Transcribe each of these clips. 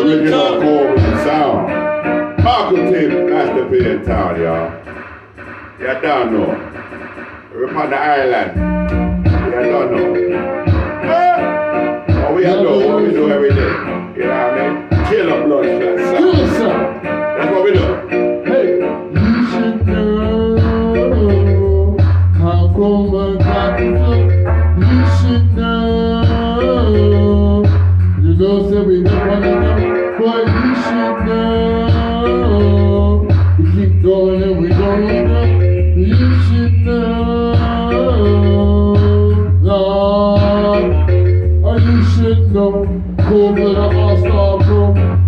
original Coleman sound. Malcolm Tim, Master P in town, y'all. You don't know. We're on the island. You don't know. What we do, what we do every day. You know what I mean? Kill a blood clot sound. Kill a sound. That's what we do. Hey, you should know how Coleman got the flow. You should know. You know, say we don't wanna know, but you should know. We keep going and we going up. You should know, Lord. Oh, you should know. Coleman a all-star pro.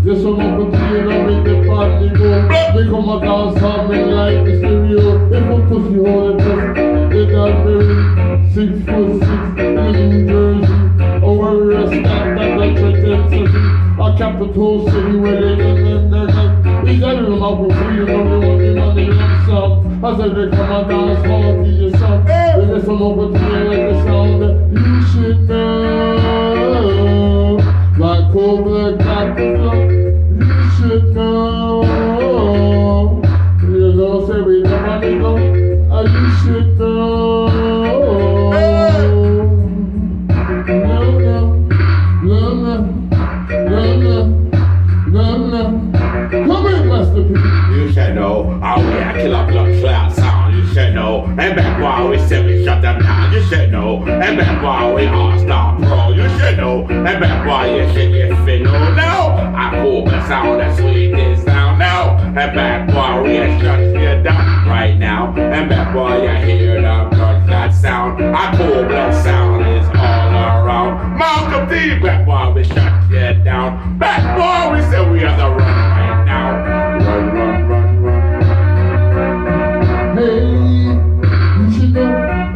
Just some up a tear and make the party go. They come a dance on me like the stereo. If a pussy hole and just they got married. 6'6" in New Jersey. Oh, where we rest that Trenton City. A capital city where they is everyone up with free, you know they want the money and some. I said they come and dance hall to your son. They listen over to me like the sound. You should know, like Coleman got the flow. You should know, you know, say we the money go. You should know. Come in, Master P. You should know, oh yeah, kill a blood clot sound. You should know, and back while we say we shut them down. You should know, and back while we all-star pro. You should know, and back while you should get finno. Now, I pull the sound, that sweetest sound now. And back while we shut you down right now. And back while you hear the blood clot sound. I pull blood sound is all around. Malcolm D, back while we shut you down. Back while we say we are the run right now. Run, run, run, run. Hey, you should know,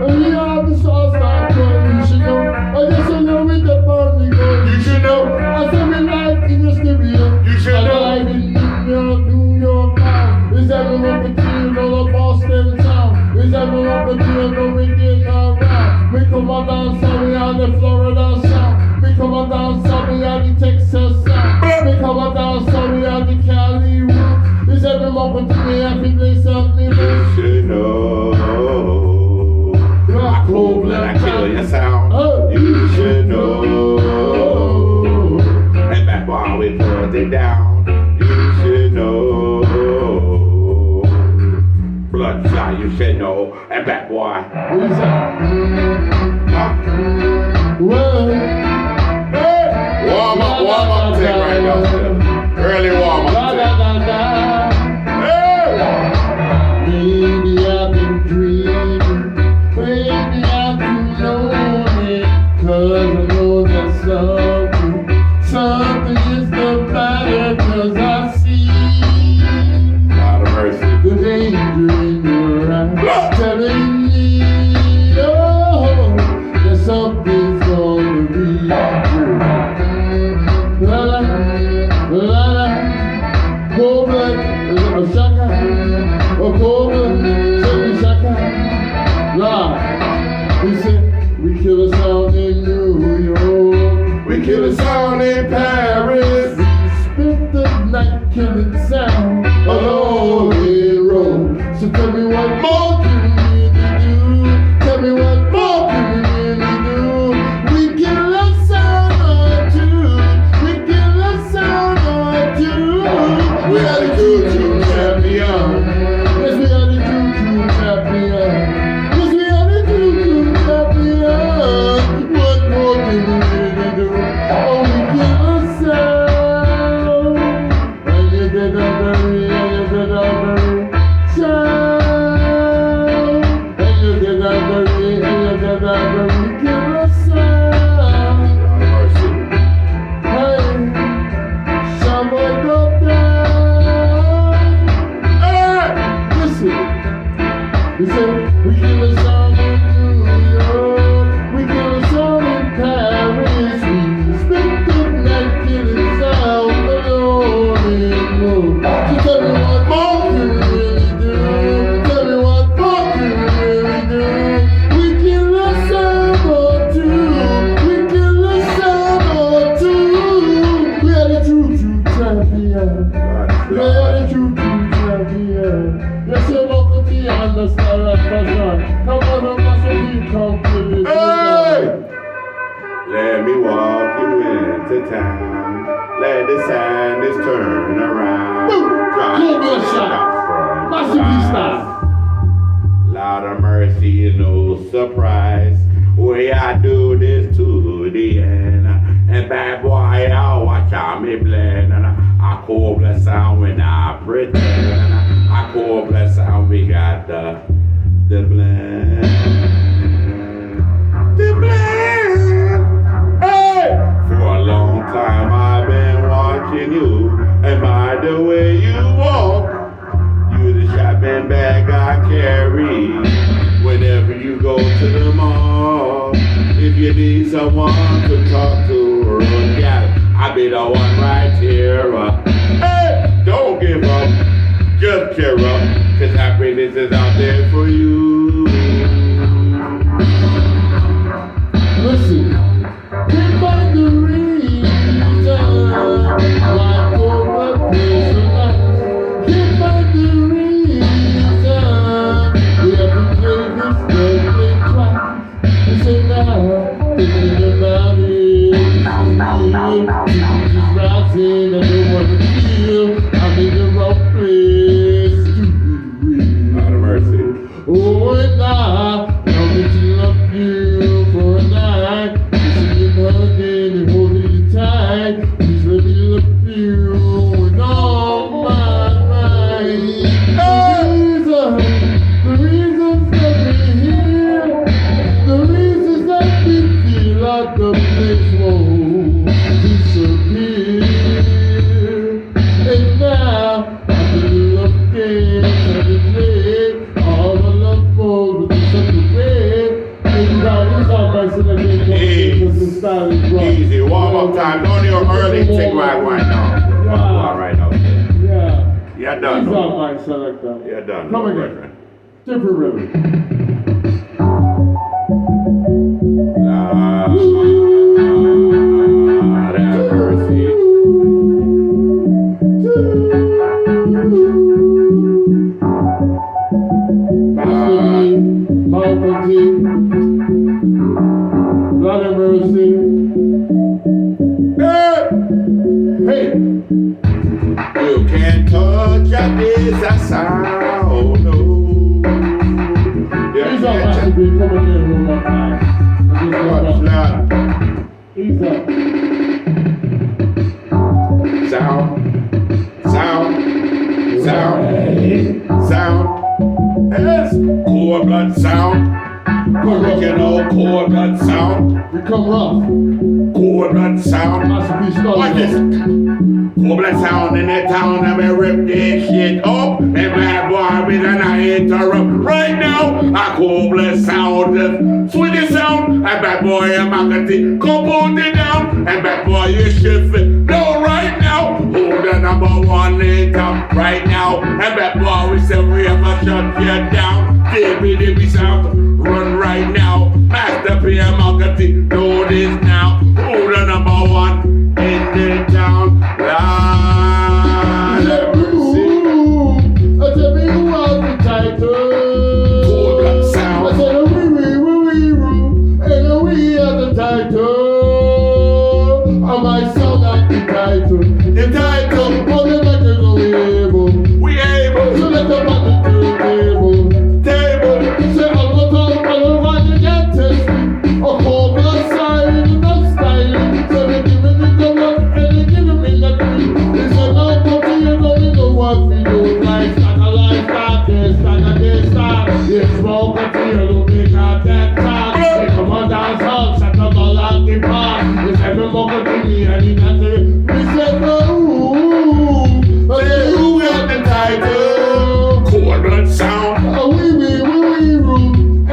we are the all-star pro. You should know, I just know with the party go. You should know, I said we live in the stereo. you should know. Live in New York town. Is everyone up a tear on the Boston town? Is everyone up a tear on we get around? We come on down, sorry, on the Florida sound. We come on down, sorry, on the Texas sound. We come on down, sorry, on the Cali roots. Is everyone up a tear every place on the You list? should know. I cool blood, I kill your sound. You should know. And back while we put it down. You should know. Blood fly, you should know. And back boy. What is that? Well, Hey, warm up thing right now. Early warm up thing. Hey, baby, I've been dreaming. Baby, I've been lonely. 'Cause I know that something is the matter. 'Cause I see Lord of mercy. the danger in your eyes, telling me, oh, that something's gonna be true. La la, la la, Coleman, a shaka, a Coleman, say shaka, la. We said we kill a sound in New York, We kill a sound in Paris. we spent the night killing sound on lonely road. So tell me what more can we really do? Tell me what more can we really do? We kill a sound or two. We kill a sound or two. We are the choo-choo champion. Yes, we are the choo-choo champion. Yes, we are the choo-choo champion. What more can we really do? Oh, we kill a the style of fashion. Come on, I'm not so we come to this. Hey! Let me walk you into town. Let the sadness turn around. Global shot. Massive style. Lord of mercy, no surprise. Way I do this to the end. And bad boy, I watch how me blend. And I call bless sound when I pretend. And I call bless sound, we got the blend. The blend. Hey! For a long time I've been watching you. And by the way you walk, you the shopping bag I carry. Whenever you go to the mall, if you need someone to talk to, yeah, I'll be the one right here. Hey, don't give up, just cheer up, cause happiness is out there for you. Listen, can't find the reason why over personal. Can't find the reason we have to play this game twice. And so now, thinking about it, just rising, I don't want to feel I'm in the wrong place to be real. Out of mercy. Oh, and I me to love you for a night. Kissing and hugging and holding you tight. Please let me love you with all my might. The reasons that we're here, the reasons that we feel like the place won't disappear. And now I've been looking at the play, all the love for with such a way. Easy, warm up time. Don't your early take right now. Wow, right now. Yeah. You're done. He's on my selector. You're done. Come again. Different rhythm. Lord have mercy. Lord have mercy. Hey! You can't touch a this sound, no. You He's up, can't touch be coming in one more time. He's up. Sound. Yes, core blood sound. Original core blood sound. Become rough. Core blood sound. Watch this. Core blood sound in the town and we rip this shit up. And bad boy with an I interrupt. Right now, I core blood sound. Just swing the sound. And bad boy and Macati. Come put it down. And bad boy you shift it. No, right now. Who the number one in town right now. And bad boy we say we ever shut you down. Dibby sound. Run right now. Master P and Macati. Do this now. Who the number one in the town? Lord mercy. I tell me who has the title. Core blood sound. I said and we are the title. And my sound at the title. The title. All the matters are able. We able. So let the matter table. Say I'm not on the get test me. A whole blood sign, not styling. So they give me the love and they give me the green. It's a love of you don't know what we do. Like stack a life, stack a this, stack. It's smoke a tail, we got that talk. They come on dance hall, set up all at the park. It's every moment to me and he got it. We said no. Say who got the title? Core blood sound.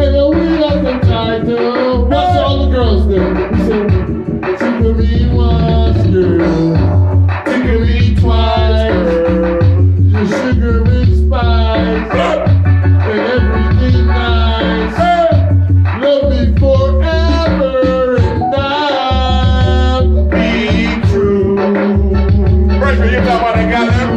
And we got the title. What's all the girls there? We said, tickle me once, girl. Tickle me twice, girl. Your sugar and spice. And everything nice. Love me forever and I'll be true. Freshman, you talk about the gal them?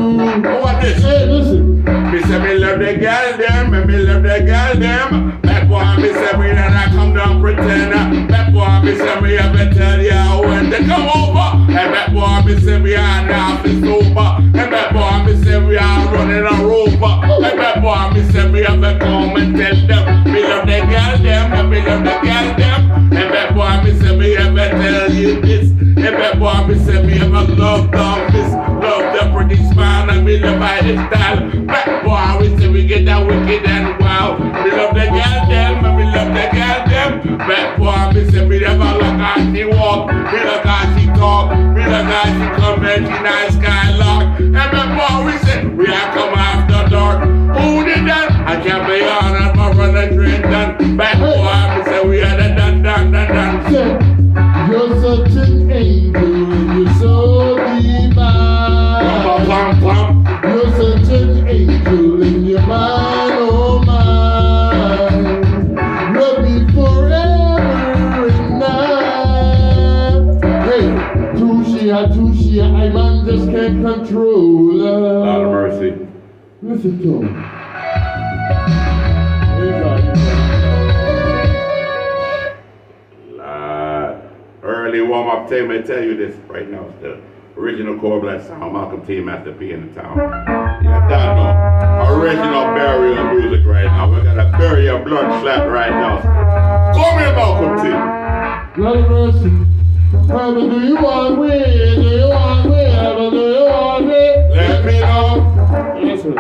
What this? Hey, listen. Me say me love the gal them, and me love the the girl them. That boy me say me and I come down pretend. That boy me say me ever tell ya when they come over. And that boy me say me are now sober. And that boy me say we are running a rover. And that boy me say me ever come and tell them. Me love the girl them and me love the girl them. And that boy me say me ever tell you this. And that boy me say me ever love this. Love the pretty smile and me love by the style. That boy we say we get that wicked and wow. Me love the girl them and me love the girl them. That boy me say me never look how she walk. Me look how she talk. Me look how she come and she nice skylark. And that boy we say we are come after dark. Who did that? I can't be on and my brother drink done. That boy me say we are the done. You're such an angel and you're so divine. You're such an angel in your mind, oh mine. Love me forever and night. Hey, Tushia, I man just can't control her. Lord of mercy. Listen to him. Early warm-up time, I tell you this right now. It's the original Core Blast sound, Malcolm T. Master P in the town. Yeah, that no. Original burial music right now. We're gonna bury your blood slap right now. Call me Malcolm T. Lord of mercy. How do you want me? Do you want me? How do you want me? Let me know. Listen.